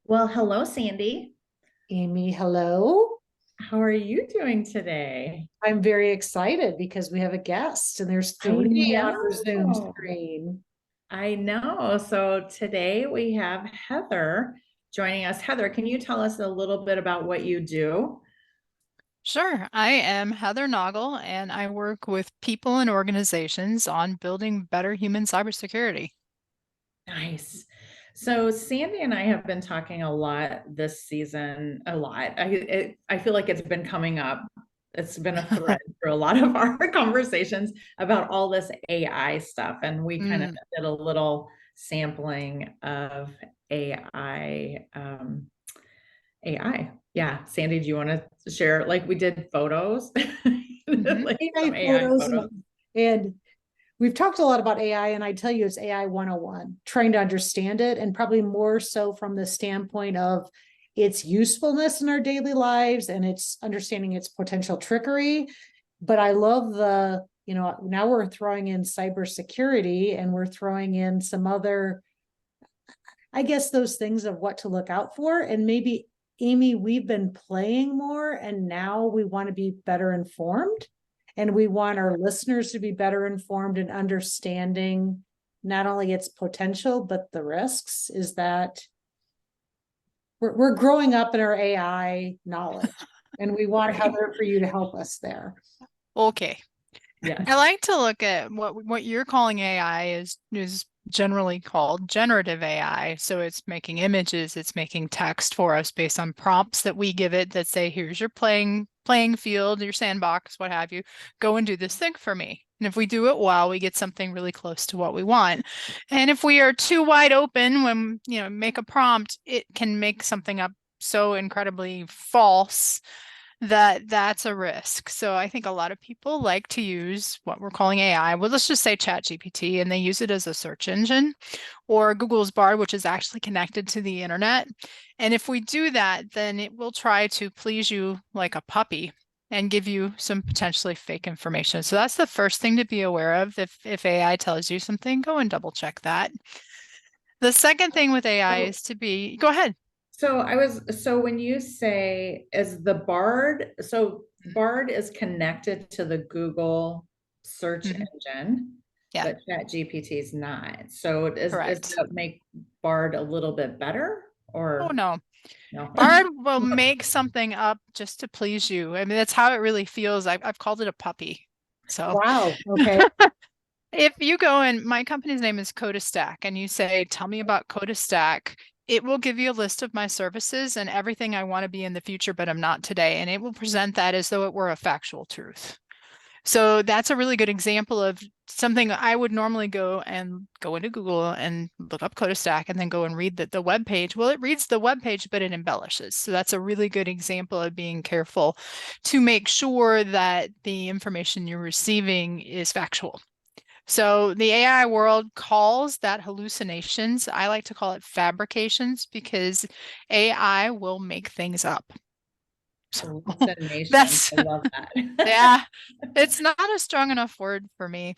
Well, hello, Sandy. Amy, hello. How are you doing today? I'm very excited because we have a guest and there's I three on our Zoom know. screen. I know. So today we have Heather joining us. Heather, can you tell us a little bit about what you do? Sure. I am Heather Noggle, and I work with people and organizations on building better human cybersecurity. Nice. So Sandy and I have been talking a lot this season, a lot. I feel like it's been coming up. It's been a thread through a lot of our conversations about all this AI stuff. And we kind of Mm, did a little sampling of AI. AI. Yeah. Sandy, do you want to share? Like we did photos, hmm like some AI AI photos photos. and we've talked a lot about AI, and I tell you it's AI 101, trying to understand it, and probably more so from the standpoint of its usefulness in our daily lives and its understanding its potential trickery. But I love now we're throwing in cybersecurity and we're throwing in some other, I guess, those things of what to look out for. And maybe, Amy, we've been playing more and now we want to be better informed. And we want our listeners to be better informed and understanding not only its potential, but the risks. Is that we're growing up in our AI knowledge and we want Right. Heather for you to help us there. Okay. I Yes. like to look at what you're calling AI is generally called generative AI. So it's making images, it's making text for us based on prompts that we give it that say, here's your playing field, your sandbox, what have you. Go and do this thing for me. And if we do it well, we get something really close to what we want. And if we are too wide open when, make a prompt, it can make something up so incredibly false that that's a risk. So I think a lot of people like to use what we're calling AI. Well, let's just say ChatGPT, and they use it as a search engine, or Google's Bard, which is actually connected to the internet. And if we do that, then it will try to please you like a puppy and give you some potentially fake information. So that's the first thing to be aware of. If AI tells you something, go and double check that. The second thing with AI So is to be, go ahead. so when you say is the Bard, so Bard is connected to the Google search Mhm. engine, Yeah, but ChatGPT is not. So is correct. that make Bard a little bit better Oh or no. no? Bard will make something up just to please you. I mean, that's how it really feels. I've called it a puppy. So Wow. Okay. if you go and my company's name is CodaStack and you say, tell me about CodaStack, it will give you a list of my services and everything I want to be in the future, but I'm not today. And it will present that as though it were a factual truth. So that's a really good example of something I would normally go into Google and look up CodaStack and then go and read the web page. Well, it reads the web page, but it embellishes. So that's a really good example of being careful to make sure that the information you're receiving is factual. So the AI world calls that hallucinations. I like to call it fabrications because AI will make things up. So Hallucination. that's I love that. yeah, it's not a strong enough word for me.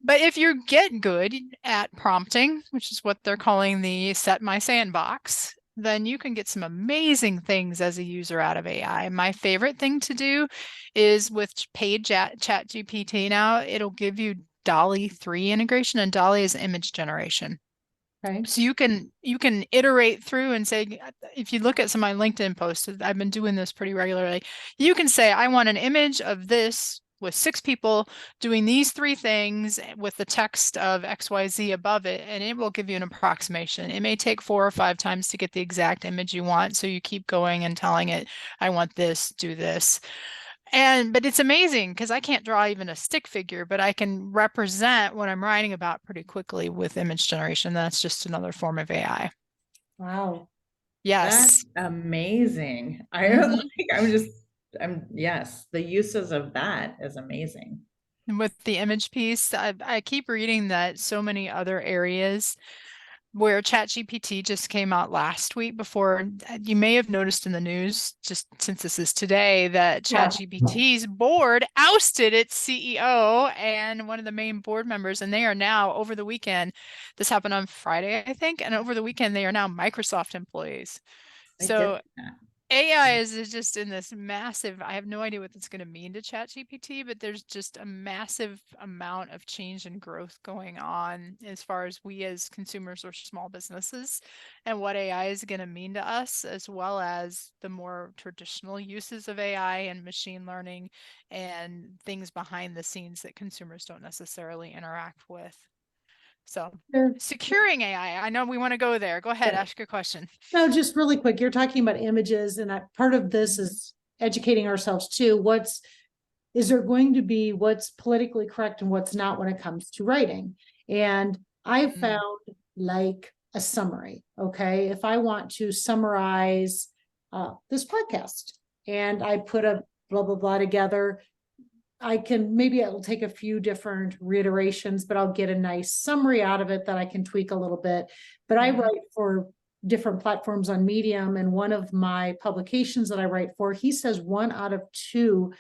But if you get good at prompting, which is what they're calling the set my sandbox, then you can get some amazing things as a user out of AI. My favorite thing to do is with paid chat GPT now, it'll give you DALL-E 3 integration, and DALL-E is image generation. Okay. So you can iterate through and say, if you look at some of my LinkedIn posts, I've been doing this pretty regularly. You can say, I want an image of this with 6 people doing these 3 things with the text of XYZ above it, and it will give you an approximation. It may take 4 or 5 times to get the exact image you want, so you keep going and telling it, I want this, do this. But it's amazing because I can't draw even a stick figure, but I can represent what I'm writing about pretty quickly with image generation. That's just another form of AI. Wow. That's Yes. amazing. hmm Yes, the uses of that is amazing. And with the image piece, I keep reading that so many other areas where ChatGPT just came out last week before you may have noticed in the news, just since this is today, that Yeah. ChatGPT's board ousted its CEO and one of the main board members, and they are now over the weekend. This happened on Friday, I think, and over the weekend they are now Microsoft employees. I get So that. AI is just in this massive, I have no idea what that's going to mean to ChatGPT, but there's just a massive amount of change and growth going on as far as we as consumers or small businesses and what AI is going to mean to us, as well as the more traditional uses of AI and machine learning and things behind the scenes that consumers don't necessarily interact with. So Sure. securing AI, I know we want to go there. Go ahead, Yeah. ask your question. No, just really quick, you're talking about images, and part of this is educating ourselves too. Is there going to be what's politically correct and what's not when it comes to writing? And I've Mm. found like a summary. Okay. If I want to summarize this podcast and I put a blah, blah, blah together, maybe it'll take a few different reiterations, but I'll get a nice summary out of it that I can tweak a little bit. But I write for different platforms on Medium, and one of my publications that I write for, he says 1 out of 2,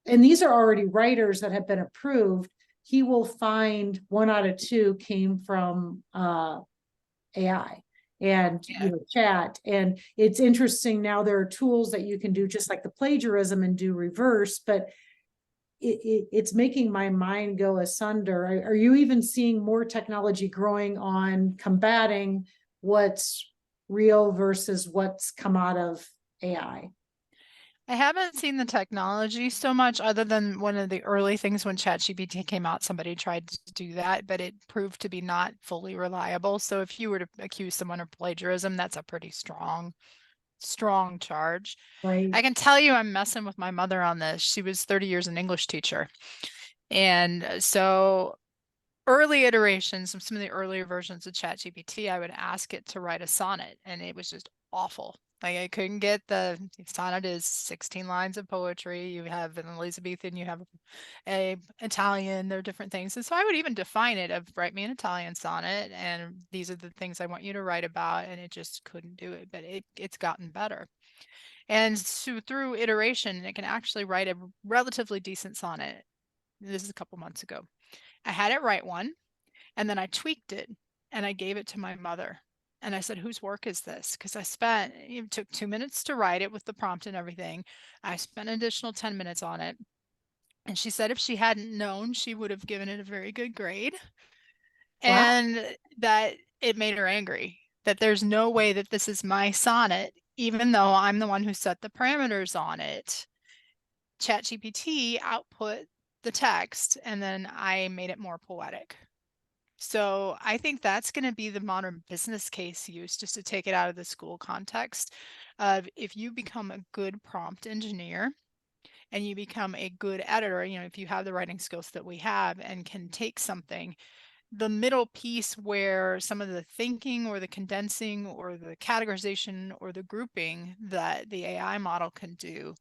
and these are already writers that have been approved. He will find 1 out of 2 came from AI and chat. And it's interesting now, there are tools that you can do just like the plagiarism and do reverse, but it's making my mind go asunder. Are you even seeing more technology growing on combating what's real versus what's come out of AI? I haven't seen the technology so much, other than one of the early things when ChatGPT came out, somebody tried to do that, but it proved to be not fully reliable. So if you were to accuse someone of plagiarism, that's a pretty strong charge. Right. I can tell you I'm messing with my mother on this. She was 30 years an English teacher. And so early iterations of some of the earlier versions of ChatGPT, I would ask it to write a sonnet, and it was just awful. Like I couldn't get the sonnet is 16 lines of poetry. You have an Elizabethan, you have a Italian, there are different things. And so I would even define it of write me an Italian sonnet, and these are the things I want you to write about, and it just couldn't do it, but it's gotten better. And so through iteration, it can actually write a relatively decent sonnet. This is a couple months ago. I had it write one, and then I tweaked it and I gave it to my mother. And I said, whose work is this? Because it took 2 minutes to write it with the prompt and everything. I spent an additional 10 minutes on it. And she said if she hadn't known, she would have given it a very good grade. Wow. And that it made her angry, that there's no way that this is my sonnet, even though I'm the one who set the parameters on it. ChatGPT output the text, and then I made it more poetic. So I think that's going to be the modern business case use, just to take it out of the school context of if you become a good prompt engineer and you become a good editor, if you have the writing skills that we have and can take something, the middle piece where some of the thinking or the condensing or the categorization or the grouping that the AI model can do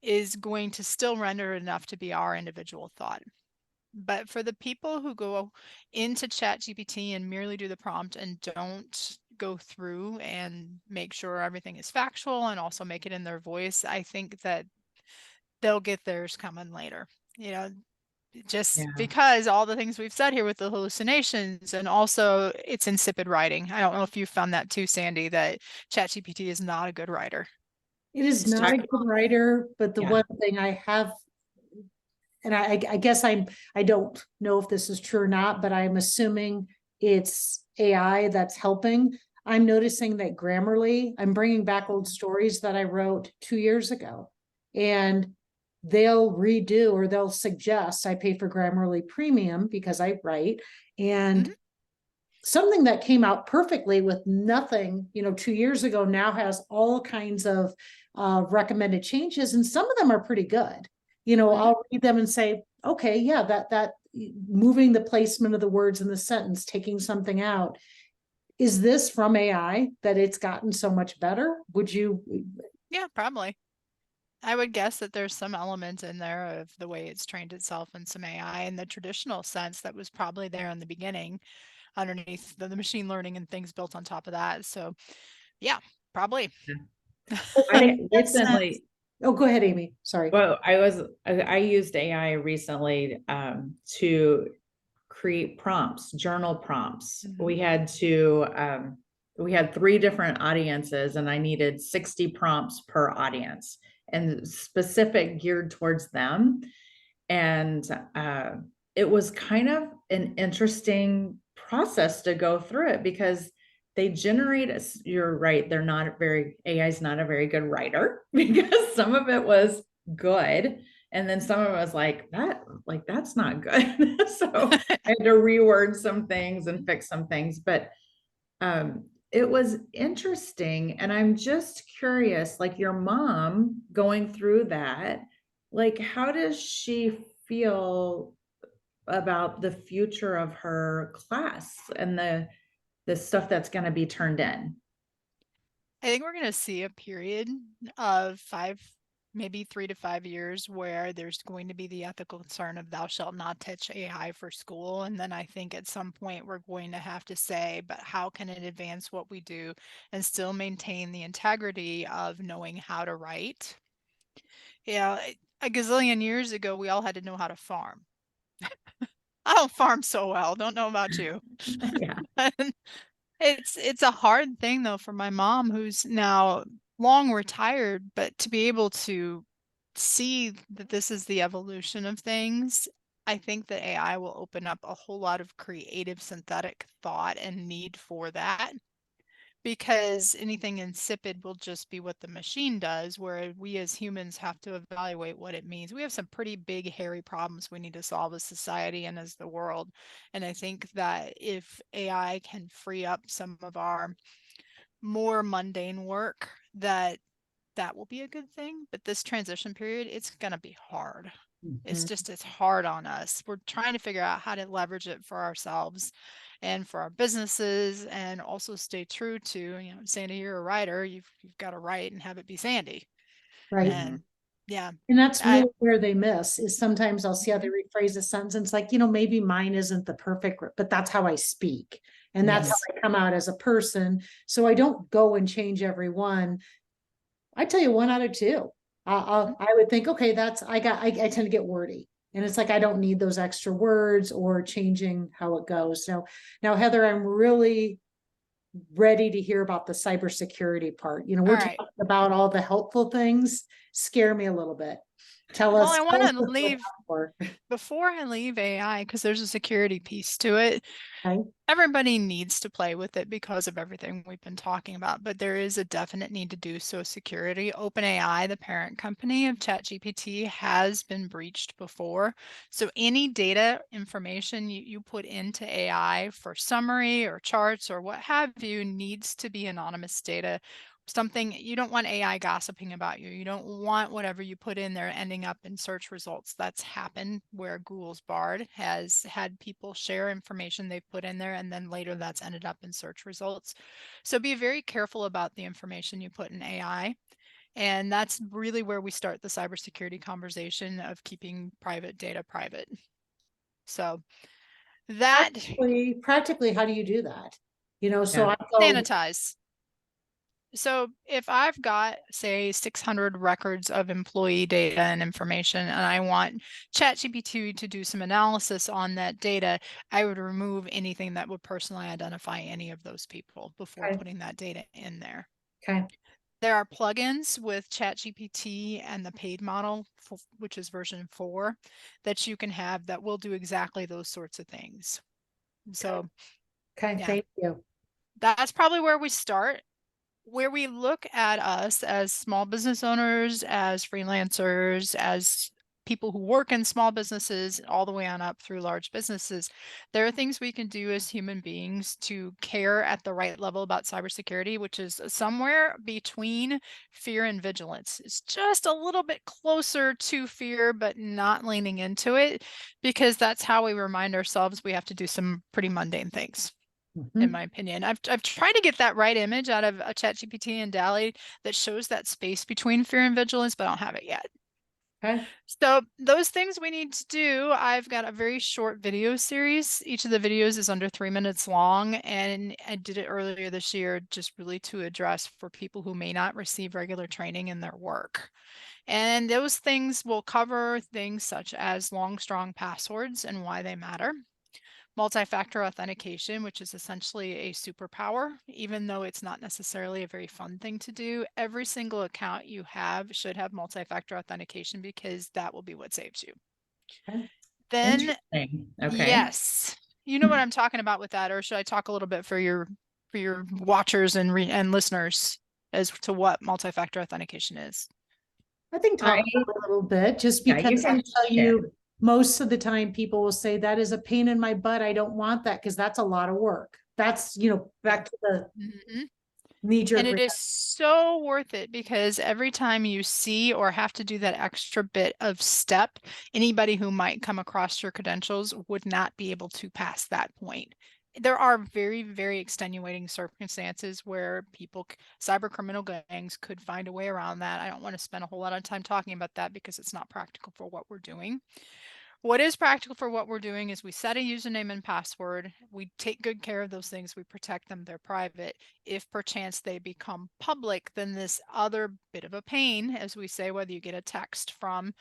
is going to still render enough to be our individual thought. But for the people who go into ChatGPT and merely do the prompt and don't go through and make sure everything is factual and also make it in their voice, I think that they'll get theirs coming later. Just because all the things we've said here with the hallucinations, and also it's insipid writing. I don't know if you found that too, Sandy, that ChatGPT is not a good writer. It is not a good writer, but the one thing I have, and I guess I don't know if this is true or not, but I'm assuming it's AI that's helping. I'm noticing that Grammarly, I'm bringing back old stories that I wrote 2 years ago, and they'll redo or they'll suggest, I pay for Grammarly Premium because I write, and something that came out perfectly with nothing, 2 years ago now has all kinds of recommended changes, and some of them are pretty good. I'll read them and say, okay, yeah, that moving the placement of the words in the sentence, taking something out. Is this from AI that it's gotten so much better? Would you? Yeah, probably. I would guess that there's some element in there of the way it's trained itself in some AI in the traditional sense that was probably there in the beginning underneath the machine learning and things built on top of that. So yeah, probably. I recently, Oh, go ahead, Amy. Sorry. well, I used AI recently to create prompts, journal prompts. We had to we had 3 different audiences and I needed 60 prompts per audience and specific geared towards them. And it was kind of an interesting process to go through it because they generate, you're right, they're not very, AI is not a very good writer because some of it was good. And then some of it was like that's not good. So I had to reword some things and fix some things. But it was interesting. And I'm just curious, like your mom going through that, like, how does she feel about the future of her class and the stuff that's going to be turned in? I think we're going to see a period of 5, maybe 3 to 5 years where there's going to be the ethical concern of thou shalt not touch AI for school. And then I think at some point we're going to have to say, but how can it advance what we do and still maintain the integrity of knowing how to write? Yeah, a gazillion years ago, we all had to know how to farm. I don't farm so well. Don't know about you. Yeah. It's a hard thing though for my mom who's now long retired, but to be able to see that this is the evolution of things, I think that AI will open up a whole lot of creative synthetic thought and need for that because anything insipid will just be what the machine does, where we as humans have to evaluate what it means. We have some pretty big, hairy problems we need to solve as society and as the world. And I think that if AI can free up some of our more mundane work, that will be a good thing. But this transition period, it's going to be hard. It's Mhm. just, it's hard on us. We're trying to figure out how to leverage it for ourselves and for our businesses and also stay true to, you know, Sandy, you're a writer, you've got to write and have it be Sandy. Right. And yeah, And that's I, really where they miss is sometimes I'll see how they rephrase a sentence like, maybe mine isn't the perfect, but that's how I speak. And that's how yes. I come out as a person. So I don't go and change every one. I tell you 1 out of 2. I would think, okay, I tend to get wordy. And it's like, I don't need those extra words or changing how it goes. So now, Heather, I'm really ready to hear about the cybersecurity part. All We're right. talking about all the helpful things. Scare me a little bit. Tell Well, us, I tell want us to what to look leave out for. before I leave AI, because there's a security piece to it. Okay. Everybody needs to play with it because of everything we've been talking about, but there is a definite need to do so security. OpenAI, the parent company of ChatGPT, has been breached before. So any data information you put into AI for summary or charts or what have you needs to be anonymous data. Something you don't want AI gossiping about you. You don't want whatever you put in there ending up in search results. That's happened where Google's Bard has had people share information they've put in there, and then later that's ended up in search results. So be very careful about the information you put in AI. And that's really where we start the cybersecurity conversation of keeping private data private. So that Practically, how do you do that? So Yeah. I go, sanitize. So if I've got, say, 600 records of employee data and information, and I want ChatGPT to do some analysis on that data, I would remove anything that would personally identify any of those people before okay, putting that data in there. okay, There are plugins with ChatGPT and the paid model, which is version 4, that you can have that will do exactly those sorts of things. So, okay, yeah, thank you. that's probably where we start. Where we look at us as small business owners, as freelancers, as people who work in small businesses, all the way on up through large businesses, there are things we can do as human beings to care at the right level about cybersecurity, which is somewhere between fear and vigilance. It's just a little bit closer to fear, but not leaning into it, because that's how we remind ourselves we have to do some pretty mundane things in Mhm. my opinion. I've tried to get that right image out of a ChatGPT and DALL-E that shows that space between fear and vigilance, but I don't have it yet. Okay, So those things we need to do, I've got a very short video series. Each of the videos is under 3 minutes long, and I did it earlier this year just really to address for people who may not receive regular training in their work. And those things will cover things such as long, strong passwords and why they matter. multi-factor authentication, which is essentially a superpower, even though it's not necessarily a very fun thing to do. Every single account you have should have multi-factor authentication because that will be what saves you. Okay. Then, Interesting. Okay. yes, you know what I'm talking about with that, or should I talk a little bit for your watchers and listeners as to what multi-factor authentication is? I think talk I, about it a little bit, just yeah, you because I'll can tell share. you, most of the time people will say that is a pain in my butt. I don't want that because that's a lot of work. That's, back to the Mhm. knee-jerk And it is reaction. so worth it because every time you see or have to do that extra bit of step, anybody who might come across your credentials would not be able to pass that point. There are very, very extenuating circumstances where cyber criminal gangs could find a way around that. I don't want to spend a whole lot of time talking about that because it's not practical for what we're doing. What is practical for what we're doing is we set a username and password. We take good care of those things. We protect them. They're private. If perchance they become public, then this other bit of a pain, as we say, whether you get a text from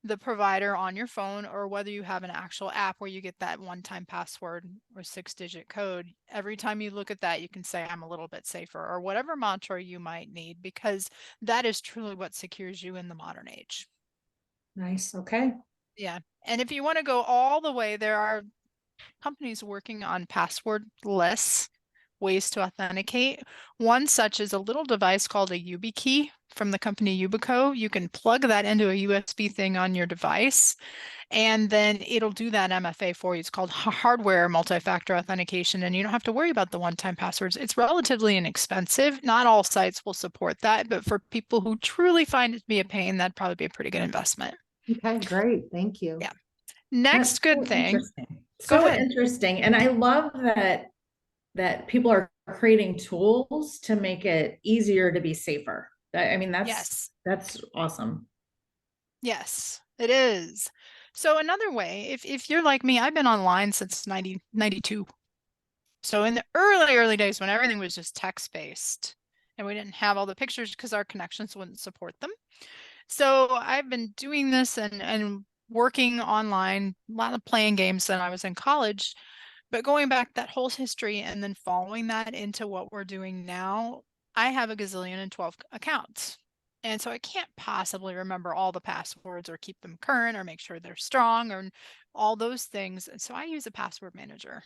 the provider on your phone or whether you have an actual app where you get that one-time password or 6-digit code, every time you look at that, you can say, I'm a little bit safer, or whatever mantra you might need, because that is truly what secures you in the modern age. Nice. Okay. Yeah. And if you want to go all the way, there are companies working on passwordless ways to authenticate. One such is a little device called a YubiKey from the company Yubico. You can plug that into a USB thing on your device, and then it'll do that MFA for you. It's called hardware multi-factor authentication, and you don't have to worry about the one-time passwords. It's relatively inexpensive. Not all sites will support that, but for people who truly find it to be a pain, that'd probably be a pretty good investment. Okay, great. Thank you. Yeah. That's Next good so thing. interesting. Go So ahead. interesting. And I love that people are creating tools to make it easier to be safer. I mean, Yes. that's awesome. Yes, it is. So another way, if you're like me, I've been online since 1992. So in the early days when everything was just text-based and we didn't have all the pictures because our connections wouldn't support them. So I've been doing this and working online, a lot of playing games when I was in college. But going back that whole history and then following that into what we're doing now, I have a gazillion and 12 accounts. And so I can't possibly remember all the passwords or keep them current or make sure they're strong or all those things. And so I use a password manager.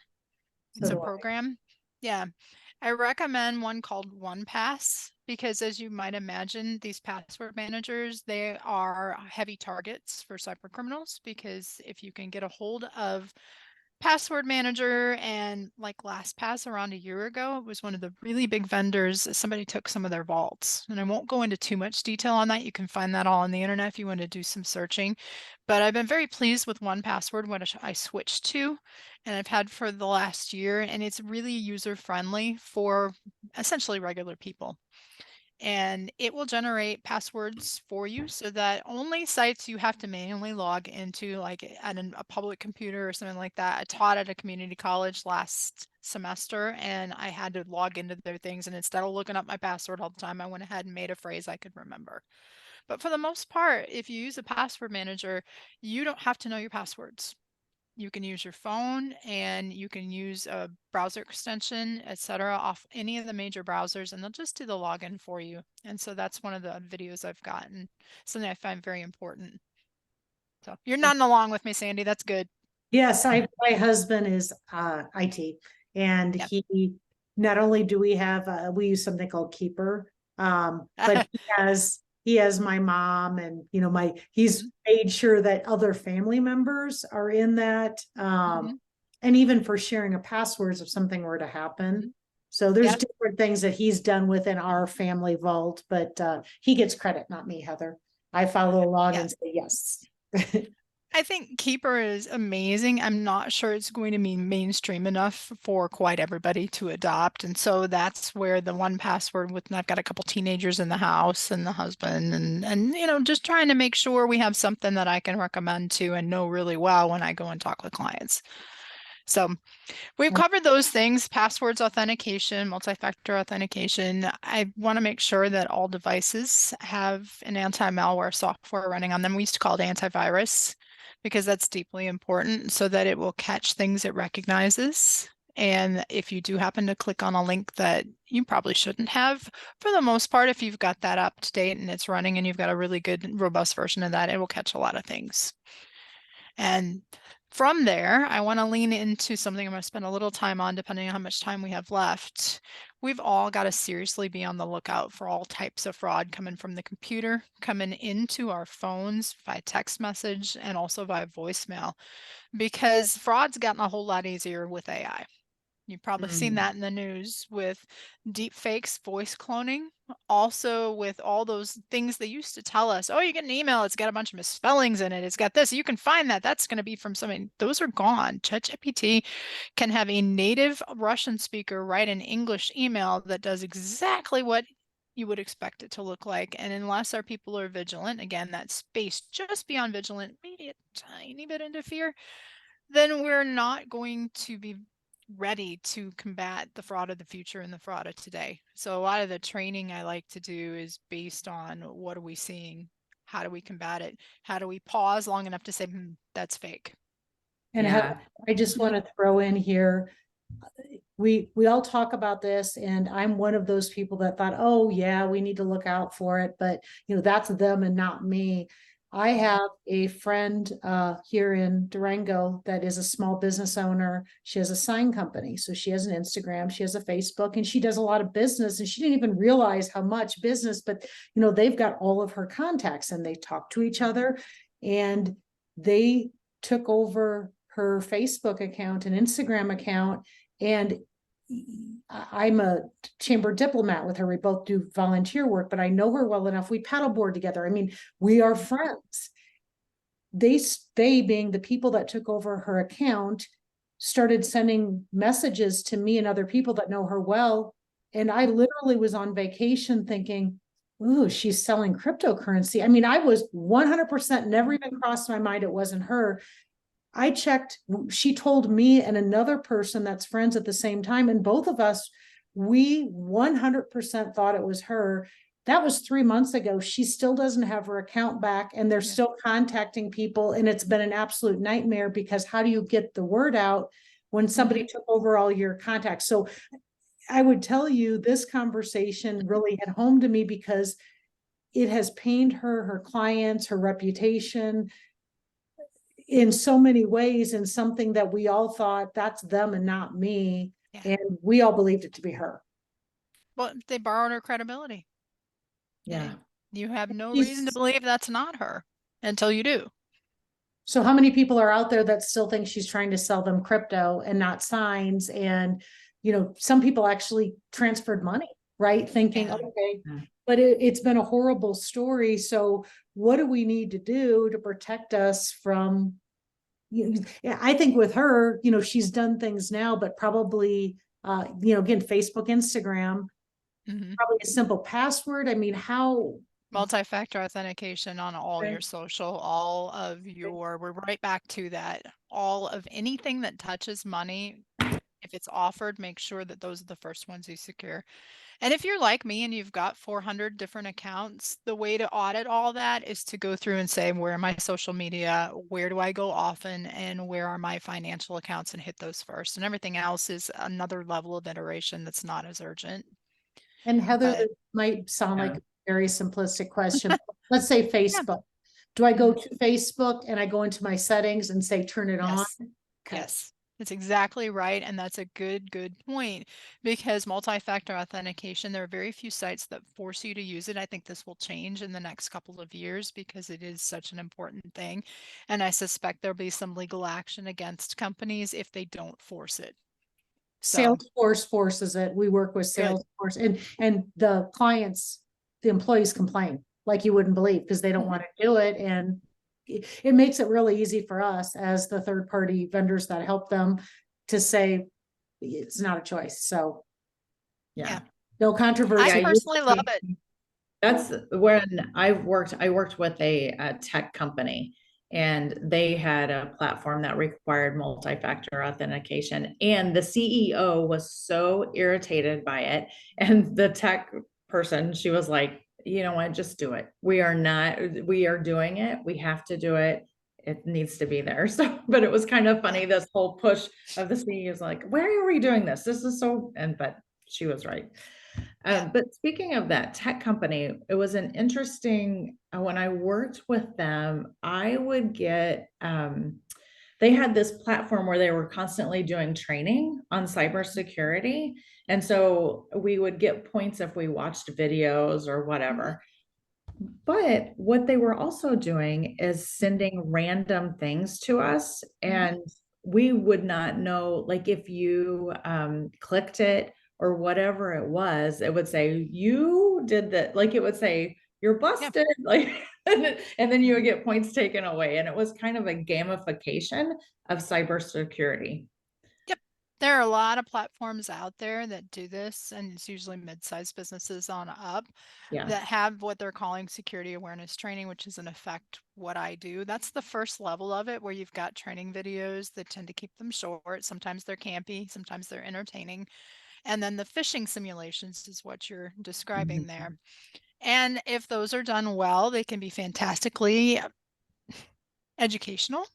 It's So a do I. program. Yeah. I recommend one called OnePass because, as you might imagine, these password managers, they are heavy targets for cyber criminals, because if you can get a hold of password manager, and like LastPass around a year ago, it was one of the really big vendors. Somebody took some of their vaults, and I won't go into too much detail on that. You can find that all on the internet if you want to do some searching. But I've been very pleased with OnePassword, what I switched to, and I've had for the last year, and it's really user friendly for essentially regular people. And it will generate passwords for you so that only sites you have to manually log into, like at a public computer or something like that. I taught at a community college last semester and I had to log into their things. And instead of looking up my password all the time, I went ahead and made a phrase I could remember. But for the most part, if you use a password manager, you don't have to know your passwords. You can use your phone and you can use a browser extension, etc., off any of the major browsers, and they'll just do the login for you. And so that's one of the videos I've gotten, something I find very important. So you're nodding along with me, Sandy. That's good. Yes, my husband is IT, and Yep. he, not only do we have we use something called Keeper, but he has my mom, and he's Mhm, made sure that other family members are in that, mhm, and even for sharing of passwords if something were to happen. mhm. So there's Yep. different things that he's done within our family vault, but he gets credit, not me, Heather. I follow along Yeah. and say yes. I think Keeper is amazing. I'm not sure it's going to be mainstream enough for quite everybody to adopt. And so that's where the one password with, and I've got a couple teenagers in the house and the husband, and just trying to make sure we have something that I can recommend to and know really well when I go and talk with clients. So we've covered those things: passwords, authentication, multi-factor authentication. I want to make sure that all devices have an anti-malware software running on them. We used to call it antivirus. because that's deeply important so that it will catch things it recognizes. And if you do happen to click on a link that you probably shouldn't have, for the most part, if you've got that up to date and it's running and you've got a really good, robust version of that, it will catch a lot of things. And from there, I want to lean into something I'm going to spend a little time on, depending on how much time we have left. We've all got to seriously be on the lookout for all types of fraud coming from the computer, coming into our phones by text message, and also by voicemail, because fraud's gotten a whole lot easier with AI. You've probably seen that in the news with deep fakes, voice cloning, also with all those things they used to tell us, oh, you get an email, it's got a bunch of misspellings in it, it's got this, you can find that, that's going to be from something. Those are gone. ChatGPT can have a native Russian speaker write an English email that does exactly what you would expect it to look like. And unless our people are vigilant, again, that space just beyond vigilant, maybe a tiny bit into fear, then we're not going to be ready to combat the fraud of the future and the fraud of today. So a lot of the training I like to do is based on what are we seeing? How do we combat it? How do we pause long enough to say, that's fake? And Heather, I just want to throw in here, we all talk about this, and I'm one of those people that thought, oh yeah, we need to look out for it, but that's them and not me. I have a friend here in Durango that is a small business owner. She has a sign company. So she has an Instagram, she has a Facebook, and she does a lot of business. And she didn't even realize how much business, but they've got all of her contacts and they talk to each other. And they took over her Facebook account and Instagram account. And I'm a chamber diplomat with her. We both do volunteer work, but I know her well enough. We paddleboard together. I mean, we are friends. They being the people that took over her account, started sending messages to me and other people that know her well. And I literally was on vacation thinking, ooh, she's selling cryptocurrency. I mean, I was 100% never even crossed my mind it wasn't her. I checked, she told me and another person that's friends at the same time, and both of us, we 100% thought it was her. That was 3 months ago. She still doesn't have her account back, and they're still contacting people, and it's been an absolute nightmare because how do you get the word out when somebody took over all your contacts? So I would tell you this conversation really hit home to me because it has pained her, her clients, her reputation, in so many ways, and something that we all thought that's them and not me. And we all believed it to be her. Well, they borrowed her credibility. Yeah. You have no reason to believe that's not her until you do. So how many people are out there that still think she's trying to sell them crypto and not signs? And, some people actually transferred money, right? Thinking, okay, but it's been a horrible story. So what do we need to do to protect us from, I think with her, she's done things now, but probably, again, Facebook, Instagram, probably a simple password. I mean, how? Multi-factor authentication on all your social, all of your, we're right back to that, all of anything that touches money. If it's offered, make sure that those are the first ones you secure. And if you're like me and you've got 400 different accounts, the way to audit all that is to go through and say, where are my social media? Where do I go often? And where are my financial accounts? And hit those first. And everything else is another level of iteration that's not as urgent. And Heather, this might sound like a very simplistic question. Let's say Facebook. Do I go to Facebook and I go into my settings and say, turn it on? Okay. Yes. That's exactly right. And that's a good point, because multi-factor authentication, there are very few sites that force you to use it. I think this will change in the next couple of years because it is such an important thing. And I suspect there'll be some legal action against companies if they don't force it. Salesforce forces it. We work with Salesforce, and the clients, the employees complain like you wouldn't believe because they don't want to do it. And it makes it really easy for us as the third party vendors that help them to say it's not a choice. So no controversy. I personally love it. That's when I worked with a tech company, and they had a platform that required multi-factor authentication, and the CEO was so irritated by it. And the tech person, she was like, you know what, just do it. We are doing it. We have to do it. it needs to be there. So, but it was kind of funny, this whole push of the CEO is like, why are we doing this? This is so, but she was right. Yeah. But speaking of that tech company, it was an interesting, when I worked with them, I would get, they had this platform where they were constantly doing training on cybersecurity. And so we would get points if we watched videos or whatever. But what they were also doing is sending random things to us, and we would not know, like if you clicked it or whatever it was, it would say you did that, like it would say you're Yeah. busted, like, and then you would get points taken away. And it was kind of a gamification of cybersecurity. Yep. There are a lot of platforms out there that do this, and it's usually mid-sized businesses on up Yeah. that have what they're calling security awareness training, which is in effect what I do. That's the first level of it, where you've got training videos that tend to keep them short. Sometimes they're campy, sometimes they're entertaining. And then the phishing simulations is what you're describing there. And if those are done well, they can be fantastically educational.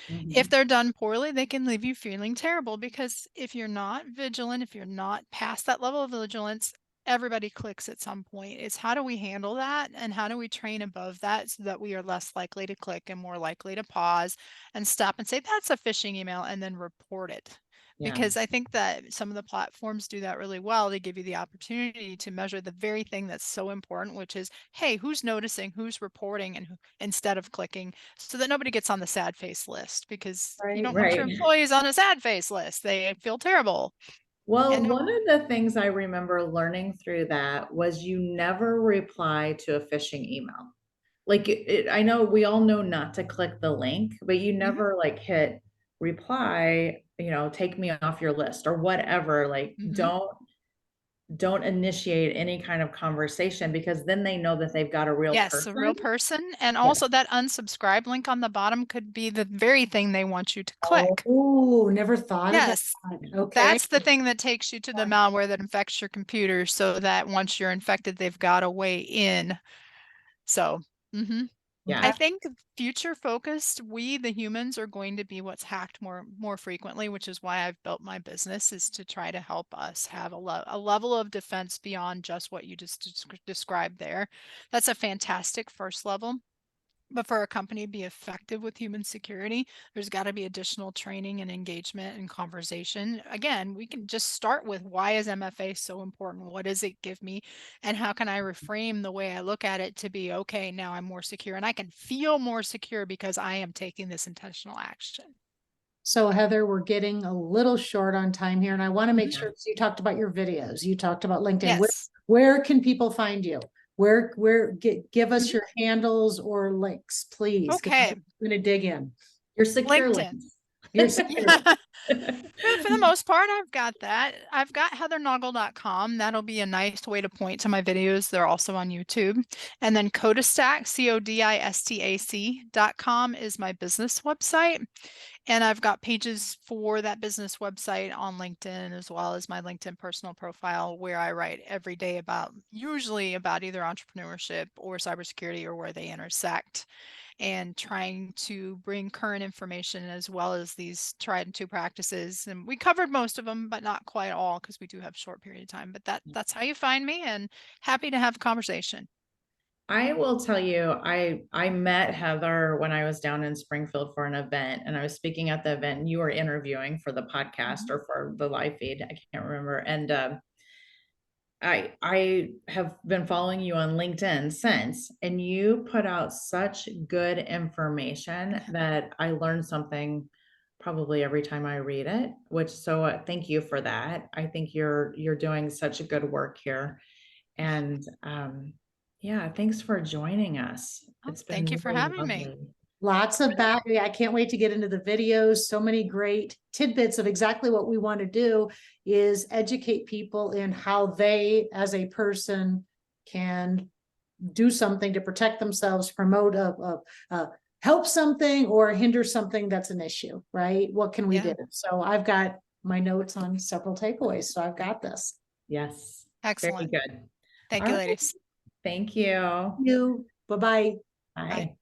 If Mhm. they're done poorly, they can leave you feeling terrible, because if you're not vigilant, if you're not past that level of vigilance, everybody clicks at some point. It's how do we handle that, and how do we train above that so that we are less likely to click and more likely to pause and stop and say, that's a phishing email, and then report it. Yeah. Because I think that some of the platforms do that really well. They give you the opportunity to measure the very thing that's so important, which is, hey, who's noticing, who's reporting, and instead of clicking, so that nobody gets on the sad face list, because you Right, don't want your right. employees on a sad face list. They feel terrible. Well, And one of the things I remember learning through that was you never reply to a phishing email. Like I know we all know not to click the link, but you mhm, never like hit reply, take me off your list or whatever. Like mhm. don't initiate any kind of conversation, because then they know that they've got a real Yes, a real person. person. And Yeah. also that unsubscribe link on the bottom could be the very thing they want you to click. Oh, never thought of that. Yes, Okay. that's the thing that takes you to the malware that infects your computer, so that once you're infected, they've got a way in. So, I Yeah. think future focused, we the humans are going to be what's hacked more frequently, which is why I've built my business, is to try to help us have a level of defense beyond just what you just described there. That's a fantastic first level. But for a company to be effective with human security, there's got to be additional training and engagement and conversation. Again, we can just start with, why is MFA so important? What does it give me? And how can I reframe the way I look at it to be, okay, now I'm more secure and I can feel more secure because I am taking this intentional action. So Heather, we're getting a little short on time here, and I want to make Mhm. sure, 'cause you talked about your videos, you talked about LinkedIn. Yes. Where can people find you? Give us Mhm. your handles or links, please, because Okay. I'm going to dig in. Your secure LinkedIn. links. You're Yeah. For the most part, I've got that. I've got heathernoggle.com. That'll be a nice way to point to my videos. They're also on YouTube. And then Codistac, CODISTAC.com is my business website. And I've got pages for that business website on LinkedIn, as well as my LinkedIn personal profile, where I write every day usually about either entrepreneurship or cybersecurity, or where they intersect, and trying to bring current information as well as these tried and true practices. And we covered most of them, but not quite all, because we do have a short period of time. But that's how you find me, and happy to have a conversation. I will tell you, I met Heather when I was down in Springfield for an event, and I was speaking at the event, and you were interviewing for the podcast Mhm. or for the live feed. I can't remember. And I have been following you on LinkedIn since, and you put out such good information that I learn something probably every time I read it, which so thank you for that. I think you're doing such a good work here. And yeah, thanks for joining us. Oh, It's thank been you for really having me. lovely. lots of battery. I can't wait to get into the videos. So many great tidbits of exactly what we want to do is educate people in how they, as a person, can do something to protect themselves, promote help something, or hinder something that's an issue, right? What can we do? Yeah, So I've got my notes on several takeaways. So I've got this. Yes, very excellent. good. Thank All you, right. ladies. Thank you. Thank you. Bye-bye. Bye. Bye.